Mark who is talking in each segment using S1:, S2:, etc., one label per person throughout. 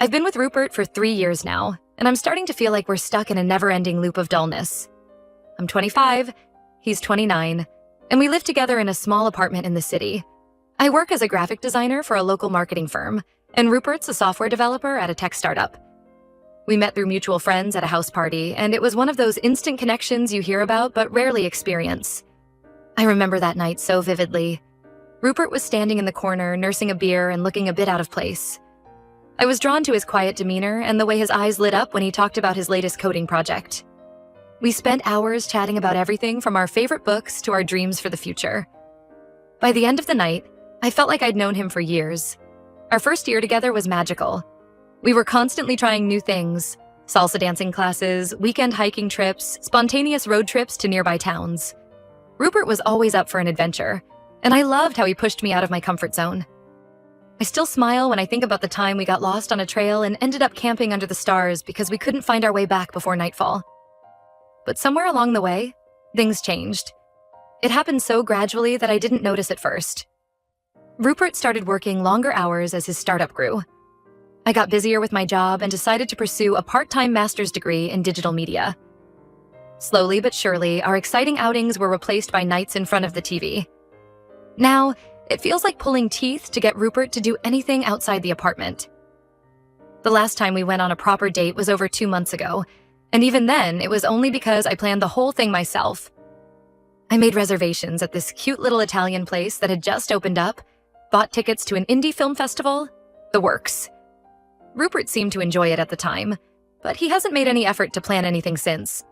S1: I've been with Rupert for 3 years now, and I'm starting to feel like we're stuck in a never-ending loop of dullness. I'm 25, he's 29, and we live together in a small apartment in the city. I work as a graphic designer for a local marketing firm, and Rupert's a software developer at a tech startup. We met through mutual friends at a house party, and it was one of those instant connections you hear about but rarely experience. I remember that night so vividly. Rupert was standing in the corner, nursing a beer and looking a bit out of place. I was drawn to his quiet demeanor and the way his eyes lit up when he talked about his latest coding project. We spent hours chatting about everything from our favorite books to our dreams for the future. By the end of the night, I felt like I'd known him for years. Our first year together was magical. We were constantly trying new things: salsa dancing classes, weekend hiking trips, spontaneous road trips to nearby towns. Rupert was always up for an adventure, and I loved how he pushed me out of my comfort zone. I still smile when I think about the time we got lost on a trail and ended up camping under the stars because we couldn't find our way back before nightfall. But somewhere along the way, things changed. It happened so gradually that I didn't notice at first. Rupert started working longer hours as his startup grew. I got busier with my job and decided to pursue a part-time master's degree in digital media. Slowly but surely, our exciting outings were replaced by nights in front of the TV. Now, it feels like pulling teeth to get Rupert to do anything outside the apartment. The last time we went on a proper date was over 2 months ago, and even then, it was only because I planned the whole thing myself. I made reservations at this cute little Italian place that had just opened up, bought tickets to an indie film festival, the works. Rupert seemed to enjoy it at the time, but he hasn't made any effort to plan anything since.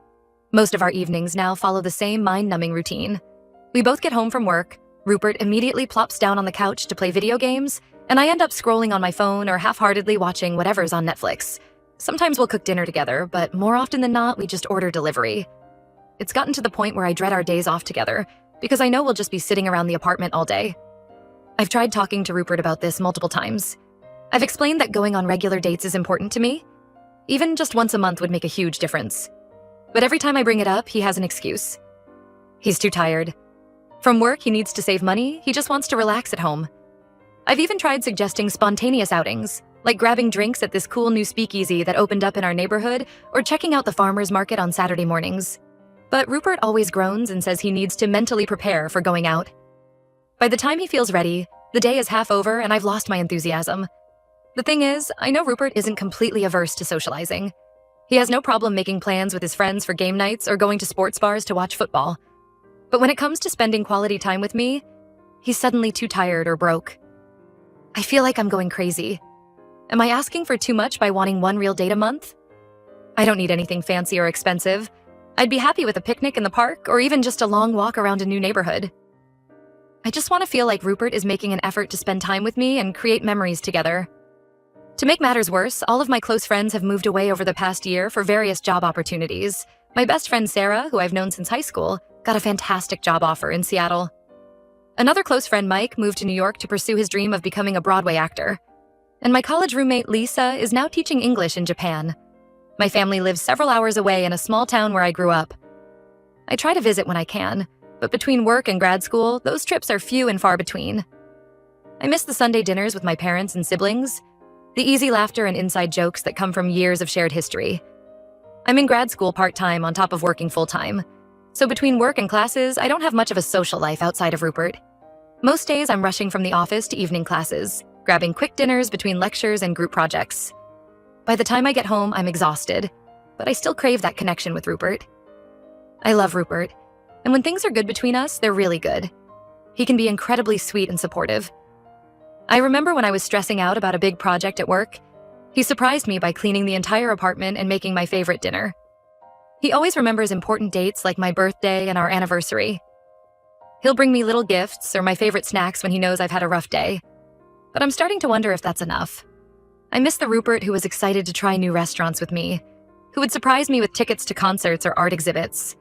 S1: Most of our evenings now follow the same mind-numbing routine. We both get home from work, Rupert immediately plops down on the couch to play video games, and I end up scrolling on my phone or half-heartedly watching whatever's on Netflix. Sometimes we'll cook dinner together, but more often than not, we just order delivery. It's gotten to the point where I dread our days off together, because I know we'll just be sitting around the apartment all day. I've tried talking to Rupert about this multiple times. I've explained that going on regular dates is important to me. Even just once a month would make a huge difference. But every time I bring it up, he has an excuse. He's too tired. From work, he needs to save money, he just wants to relax at home. I've even tried suggesting spontaneous outings, like grabbing drinks at this cool new speakeasy that opened up in our neighborhood or checking out the farmer's market on Saturday mornings. But Rupert always groans and says he needs to mentally prepare for going out. By the time he feels ready, the day is half over and I've lost my enthusiasm. The thing is, I know Rupert isn't completely averse to socializing. He has no problem making plans with his friends for game nights or going to sports bars to watch football. But when it comes to spending quality time with me, he's suddenly too tired or broke. I feel like I'm going crazy. Am I asking for too much by wanting one real date a month? I don't need anything fancy or expensive. I'd be happy with a picnic in the park or even just a long walk around a new neighborhood. I just want to feel like Rupert is making an effort to spend time with me and create memories together. To make matters worse, all of my close friends have moved away over the past year for various job opportunities. My best friend Sarah, who I've known since high school, got a fantastic job offer in Seattle. Another close friend, Mike, moved to New York to pursue his dream of becoming a Broadway actor. And my college roommate, Lisa, is now teaching English in Japan. My family lives several hours away in a small town where I grew up. I try to visit when I can, but between work and grad school, those trips are few and far between. I miss the Sunday dinners with my parents and siblings, the easy laughter and inside jokes that come from years of shared history. I'm in grad school part-time on top of working full-time. So between work and classes, I don't have much of a social life outside of Rupert. Most days, I'm rushing from the office to evening classes, grabbing quick dinners between lectures and group projects. By the time I get home, I'm exhausted, but I still crave that connection with Rupert. I love Rupert, and when things are good between us, they're really good. He can be incredibly sweet and supportive. I remember when I was stressing out about a big project at work, he surprised me by cleaning the entire apartment and making my favorite dinner. He always remembers important dates like my birthday and our anniversary. He'll bring me little gifts or my favorite snacks when he knows I've had a rough day. But I'm starting to wonder if that's enough. I miss the Rupert who was excited to try new restaurants with me, who would surprise me with tickets to concerts or art exhibits.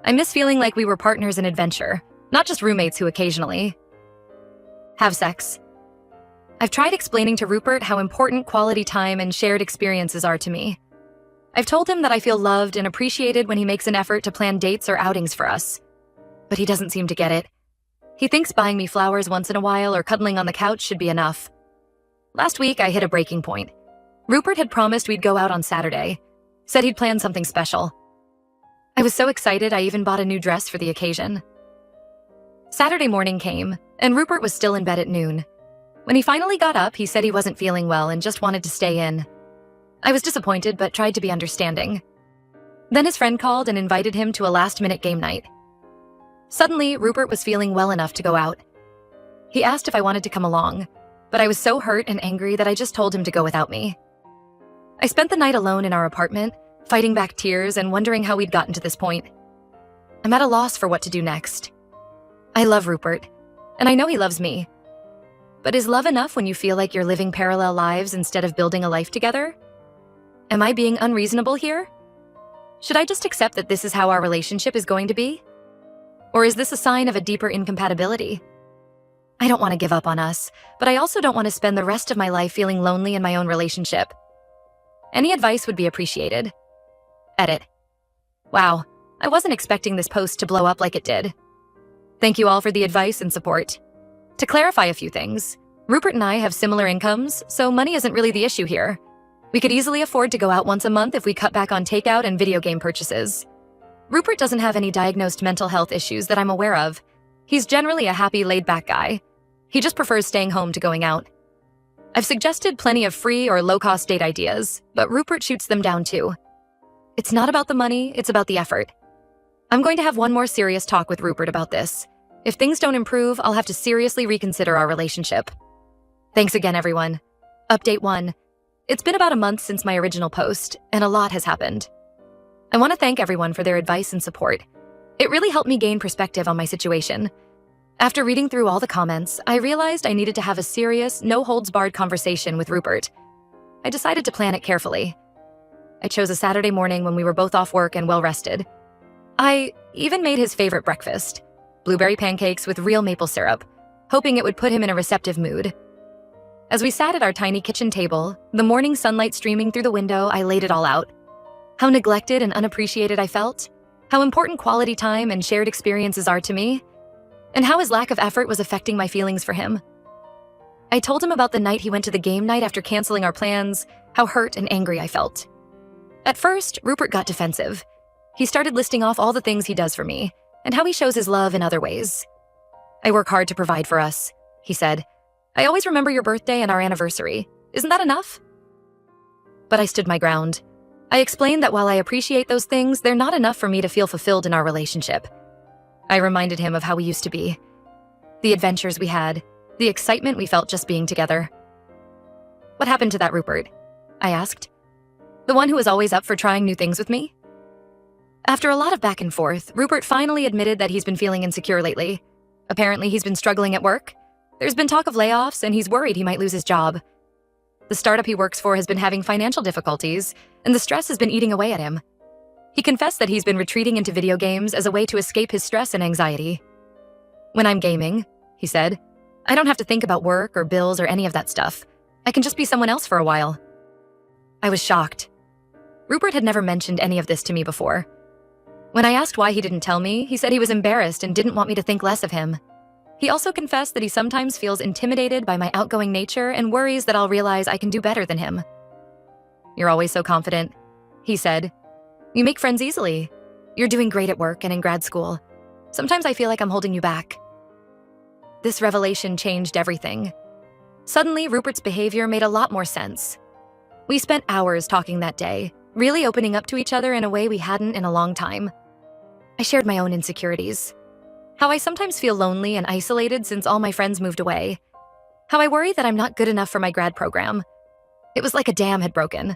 S1: I miss feeling like we were partners in adventure, not just roommates who occasionally have sex. I've tried explaining to Rupert how important quality time and shared experiences are to me. I've told him that I feel loved and appreciated when he makes an effort to plan dates or outings for us. But he doesn't seem to get it. He thinks buying me flowers once in a while or cuddling on the couch should be enough. Last week, I hit a breaking point. Rupert had promised we'd go out on Saturday, said he'd planned something special. I was so excited I even bought a new dress for the occasion. Saturday morning came, and Rupert was still in bed at noon. When he finally got up, he said he wasn't feeling well and just wanted to stay in. I was disappointed but tried to be understanding. Then his friend called and invited him to a last-minute game night. Suddenly, Rupert was feeling well enough to go out. He asked if I wanted to come along, but I was so hurt and angry that I just told him to go without me. I spent the night alone in our apartment, fighting back tears and wondering how we'd gotten to this point. I'm at a loss for what to do next. I love Rupert, and I know he loves me. But is love enough when you feel like you're living parallel lives instead of building a life together? Am I being unreasonable here? Should I just accept that this is how our relationship is going to be? Or is this a sign of a deeper incompatibility? I don't want to give up on us, but I also don't want to spend the rest of my life feeling lonely in my own relationship. Any advice would be appreciated. Edit. Wow, I wasn't expecting this post to blow up like it did. Thank you all for the advice and support. To clarify a few things, Rupert and I have similar incomes, so money isn't really the issue here. We could easily afford to go out once a month if we cut back on takeout and video game purchases. Rupert doesn't have any diagnosed mental health issues that I'm aware of. He's generally a happy, laid-back guy. He just prefers staying home to going out. I've suggested plenty of free or low-cost date ideas, but Rupert shoots them down too. It's not about the money, it's about the effort. I'm going to have one more serious talk with Rupert about this. If things don't improve, I'll have to seriously reconsider our relationship. Thanks again, everyone. Update 1. It's been about a month since my original post, and a lot has happened. I want to thank everyone for their advice and support. It really helped me gain perspective on my situation. After reading through all the comments, I realized I needed to have a serious, no-holds-barred conversation with Rupert. I decided to plan it carefully. I chose a Saturday morning when we were both off work and well-rested. I even made his favorite breakfast, blueberry pancakes with real maple syrup, hoping it would put him in a receptive mood. As we sat at our tiny kitchen table, the morning sunlight streaming through the window, I laid it all out. How neglected and unappreciated I felt, how important quality time and shared experiences are to me, and how his lack of effort was affecting my feelings for him. I told him about the night he went to the game night after canceling our plans, how hurt and angry I felt. At first, Rupert got defensive. He started listing off all the things he does for me, and how he shows his love in other ways. I work hard to provide for us, he said. I always remember your birthday and our anniversary. Isn't that enough? But I stood my ground. I explained that while I appreciate those things, they're not enough for me to feel fulfilled in our relationship. I reminded him of how we used to be. The adventures we had, the excitement we felt just being together. What happened to that Rupert? I asked. The one who was always up for trying new things with me? After a lot of back and forth, Rupert finally admitted that he's been feeling insecure lately. Apparently, he's been struggling at work. There's been talk of layoffs, and he's worried he might lose his job. The startup he works for has been having financial difficulties, and the stress has been eating away at him. He confessed that he's been retreating into video games as a way to escape his stress and anxiety. When I'm gaming, he said, I don't have to think about work or bills or any of that stuff. I can just be someone else for a while. I was shocked. Rupert had never mentioned any of this to me before. When I asked why he didn't tell me, he said he was embarrassed and didn't want me to think less of him. He also confessed that he sometimes feels intimidated by my outgoing nature and worries that I'll realize I can do better than him. You're always so confident, he said. You make friends easily. You're doing great at work and in grad school. Sometimes I feel like I'm holding you back. This revelation changed everything. Suddenly, Rupert's behavior made a lot more sense. We spent hours talking that day, really opening up to each other in a way we hadn't in a long time. I shared my own insecurities. How I sometimes feel lonely and isolated since all my friends moved away. How I worry that I'm not good enough for my grad program. It was like a dam had broken.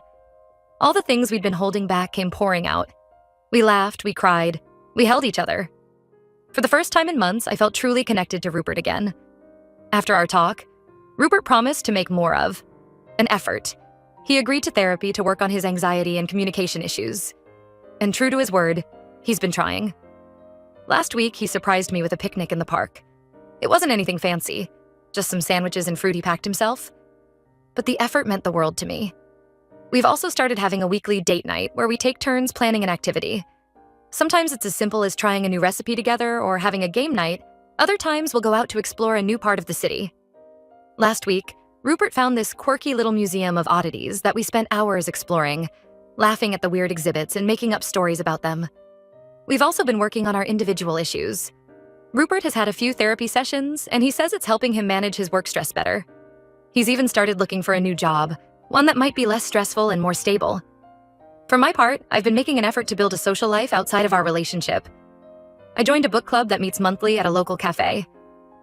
S1: All the things we'd been holding back came pouring out. We laughed, we cried, we held each other. For the first time in months, I felt truly connected to Rupert again. After our talk, Rupert promised to make more of an effort. He agreed to therapy to work on his anxiety and communication issues. And true to his word, he's been trying. Last week, he surprised me with a picnic in the park. It wasn't anything fancy, just some sandwiches and fruit he packed himself. But the effort meant the world to me. We've also started having a weekly date night where we take turns planning an activity. Sometimes it's as simple as trying a new recipe together or having a game night. Other times we'll go out to explore a new part of the city. Last week, Rupert found this quirky little museum of oddities that we spent hours exploring, laughing at the weird exhibits and making up stories about them. We've also been working on our individual issues. Rupert has had a few therapy sessions, and he says it's helping him manage his work stress better. He's even started looking for a new job, one that might be less stressful and more stable. For my part, I've been making an effort to build a social life outside of our relationship. I joined a book club that meets monthly at a local cafe.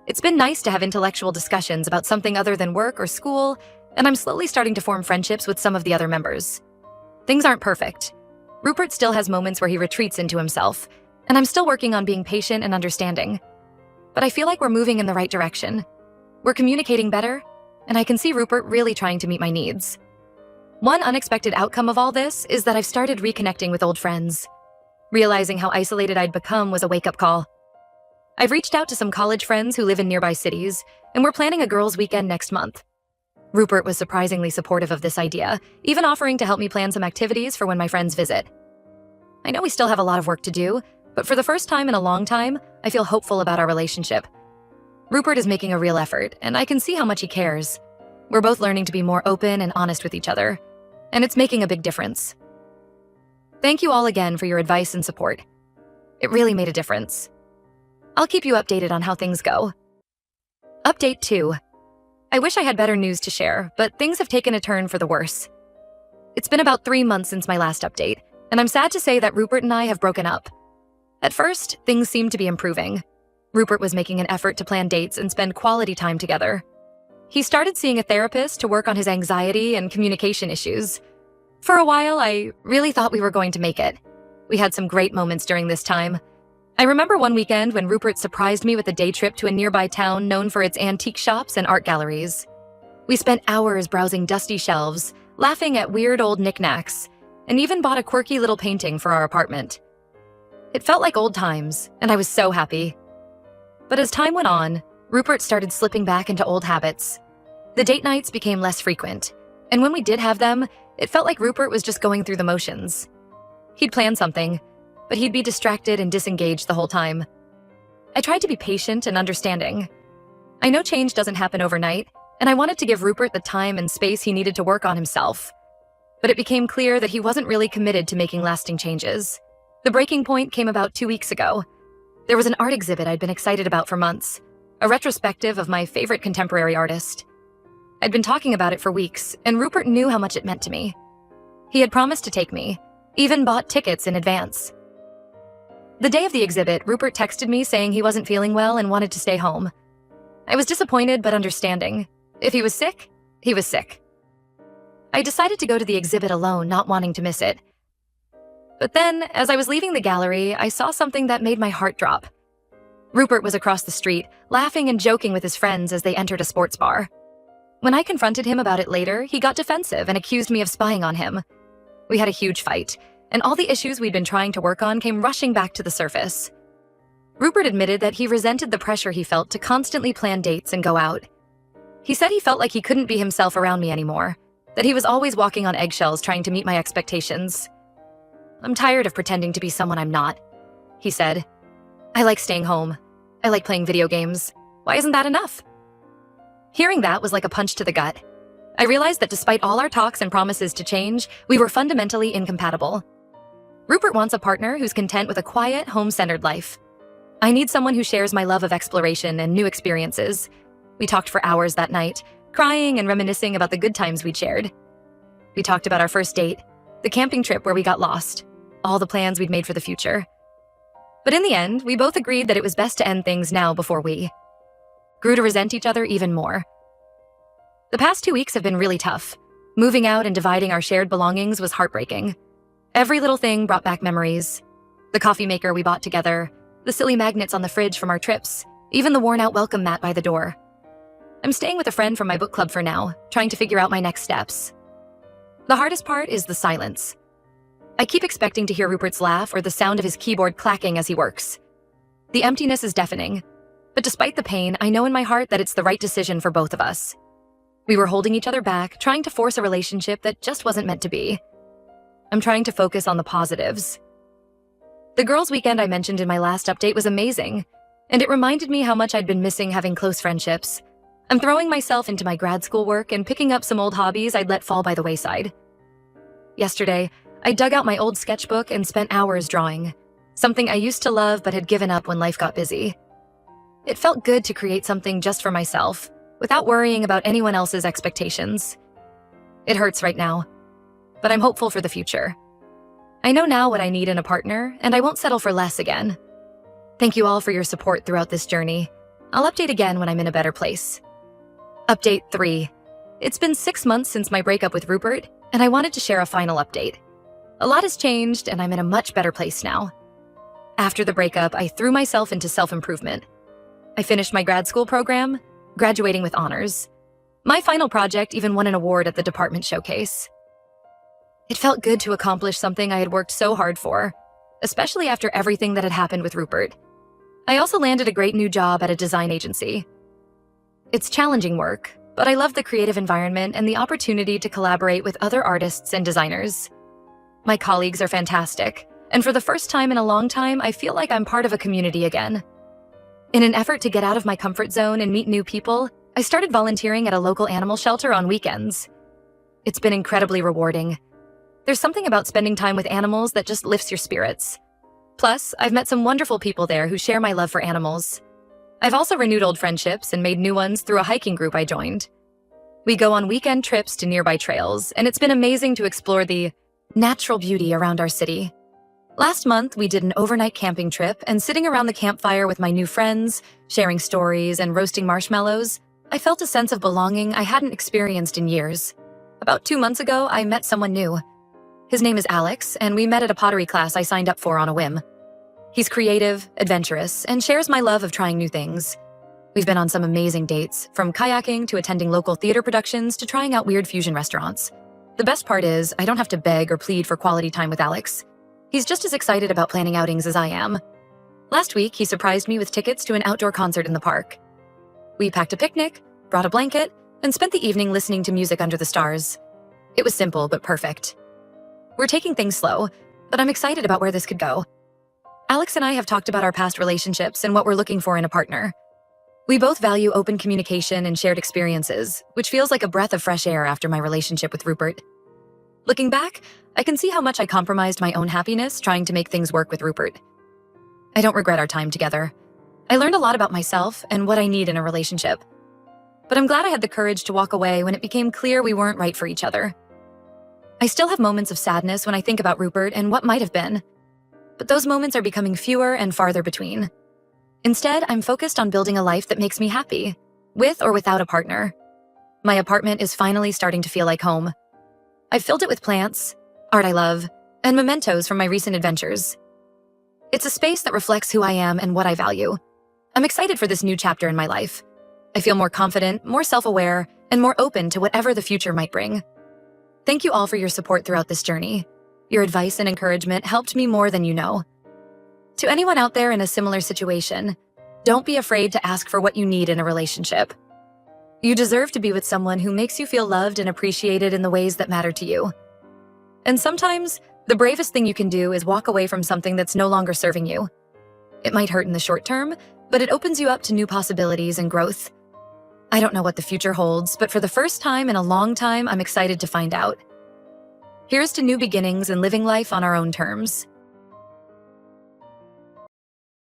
S1: It's been nice to have intellectual discussions about something other than work or school, and I'm slowly starting to form friendships with some of the other members. Things aren't perfect. Rupert still has moments where he retreats into himself, and I'm still working on being patient and understanding. But I feel like we're moving in the right direction. We're communicating better, and I can see Rupert really trying to meet my needs. One unexpected outcome of all this is that I've started reconnecting with old friends. Realizing how isolated I'd become was a wake-up call. I've reached out to some college friends who live in nearby cities, and we're planning a girls' weekend next month. Rupert was surprisingly supportive of this idea, even offering to help me plan some activities for when my friends visit. I know we still have a lot of work to do, but for the first time in a long time, I feel hopeful about our relationship. Rupert is making a real effort, and I can see how much he cares. We're both learning to be more open and honest with each other, and it's making a big difference. Thank you all again for your advice and support. It really made a difference. I'll keep you updated on how things go. Update 2. I wish I had better news to share, but things have taken a turn for the worse. It's been about 3 months since my last update, and I'm sad to say that Rupert and I have broken up. At first, things seemed to be improving. Rupert was making an effort to plan dates and spend quality time together. He started seeing a therapist to work on his anxiety and communication issues. For a while, I really thought we were going to make it. We had some great moments during this time. I remember one weekend when Rupert surprised me with a day trip to a nearby town known for its antique shops and art galleries. We spent hours browsing dusty shelves, laughing at weird old knickknacks, and even bought a quirky little painting for our apartment. It felt like old times, and I was so happy. But as time went on, Rupert started slipping back into old habits. The date nights became less frequent, and when we did have them, it felt like Rupert was just going through the motions. He'd plan something, but he'd be distracted and disengaged the whole time. I tried to be patient and understanding. I know change doesn't happen overnight, and I wanted to give Rupert the time and space he needed to work on himself. But it became clear that he wasn't really committed to making lasting changes. The breaking point came about 2 weeks ago. There was an art exhibit I'd been excited about for months, a retrospective of my favorite contemporary artist. I'd been talking about it for weeks, and Rupert knew how much it meant to me. He had promised to take me, even bought tickets in advance. The day of the exhibit, Rupert texted me saying he wasn't feeling well and wanted to stay home. I was disappointed but understanding. If he was sick, he was sick. I decided to go to the exhibit alone, not wanting to miss it. But then, as I was leaving the gallery, I saw something that made my heart drop. Rupert was across the street, laughing and joking with his friends as they entered a sports bar. When I confronted him about it later, he got defensive and accused me of spying on him. We had a huge fight, and all the issues we'd been trying to work on came rushing back to the surface. Rupert admitted that he resented the pressure he felt to constantly plan dates and go out. He said he felt like he couldn't be himself around me anymore, that he was always walking on eggshells trying to meet my expectations. "I'm tired of pretending to be someone I'm not," he said. "I like staying home. I like playing video games. Why isn't that enough?" Hearing that was like a punch to the gut. I realized that despite all our talks and promises to change, we were fundamentally incompatible. Rupert wants a partner who's content with a quiet, home-centered life. I need someone who shares my love of exploration and new experiences. We talked for hours that night, crying and reminiscing about the good times we'd shared. We talked about our first date, the camping trip where we got lost, all the plans we'd made for the future. But in the end, we both agreed that it was best to end things now before we grew to resent each other even more. The past 2 weeks have been really tough. Moving out and dividing our shared belongings was heartbreaking. Every little thing brought back memories. The coffee maker we bought together, the silly magnets on the fridge from our trips, even the worn-out welcome mat by the door. I'm staying with a friend from my book club for now, trying to figure out my next steps. The hardest part is the silence. I keep expecting to hear Rupert's laugh or the sound of his keyboard clacking as he works. The emptiness is deafening, but despite the pain, I know in my heart that it's the right decision for both of us. We were holding each other back, trying to force a relationship that just wasn't meant to be. I'm trying to focus on the positives. The girls' weekend I mentioned in my last update was amazing, and it reminded me how much I'd been missing having close friendships. I'm throwing myself into my grad school work and picking up some old hobbies I'd let fall by the wayside. Yesterday, I dug out my old sketchbook and spent hours drawing, something I used to love but had given up when life got busy. It felt good to create something just for myself, without worrying about anyone else's expectations. It hurts right now, but I'm hopeful for the future. I know now what I need in a partner, and I won't settle for less again. Thank you all for your support throughout this journey. I'll update again when I'm in a better place. Update 3. It's been 6 months since my breakup with Rupert, and I wanted to share a final update. A lot has changed, and I'm in a much better place now. After the breakup, I threw myself into self-improvement. I finished my grad school program, graduating with honors. My final project even won an award at the department showcase. It felt good to accomplish something I had worked so hard for, especially after everything that had happened with Rupert. I also landed a great new job at a design agency. It's challenging work, but I love the creative environment and the opportunity to collaborate with other artists and designers. My colleagues are fantastic, and for the first time in a long time, I feel like I'm part of a community again. In an effort to get out of my comfort zone and meet new people, I started volunteering at a local animal shelter on weekends. It's been incredibly rewarding. There's something about spending time with animals that just lifts your spirits. Plus, I've met some wonderful people there who share my love for animals. I've also renewed old friendships and made new ones through a hiking group I joined. We go on weekend trips to nearby trails, and it's been amazing to explore the natural beauty around our city. Last month, we did an overnight camping trip, and sitting around the campfire with my new friends, sharing stories and roasting marshmallows, I felt a sense of belonging I hadn't experienced in years. About 2 months ago, I met someone new. His name is Alex, and we met at a pottery class I signed up for on a whim. He's creative, adventurous, and shares my love of trying new things. We've been on some amazing dates, from kayaking to attending local theater productions to trying out weird fusion restaurants. The best part is, I don't have to beg or plead for quality time with Alex. He's just as excited about planning outings as I am. Last week, he surprised me with tickets to an outdoor concert in the park. We packed a picnic, brought a blanket, and spent the evening listening to music under the stars. It was simple but perfect. We're taking things slow, but I'm excited about where this could go. Alex and I have talked about our past relationships and what we're looking for in a partner. We both value open communication and shared experiences, which feels like a breath of fresh air after my relationship with Rupert. Looking back, I can see how much I compromised my own happiness trying to make things work with Rupert. I don't regret our time together. I learned a lot about myself and what I need in a relationship. But I'm glad I had the courage to walk away when it became clear we weren't right for each other. I still have moments of sadness when I think about Rupert and what might have been. But those moments are becoming fewer and farther between. Instead, I'm focused on building a life that makes me happy, with or without a partner. My apartment is finally starting to feel like home. I've filled it with plants, art I love, and mementos from my recent adventures. It's a space that reflects who I am and what I value. I'm excited for this new chapter in my life. I feel more confident, more self-aware, and more open to whatever the future might bring. Thank you all for your support throughout this journey. Your advice and encouragement helped me more than you know. To anyone out there in a similar situation, don't be afraid to ask for what you need in a relationship. You deserve to be with someone who makes you feel loved and appreciated in the ways that matter to you. And sometimes, the bravest thing you can do is walk away from something that's no longer serving you. It might hurt in the short term, but it opens you up to new possibilities and growth. I don't know what the future holds, but for the first time in a long time, I'm excited to find out. Here's to new beginnings and living life on our own terms.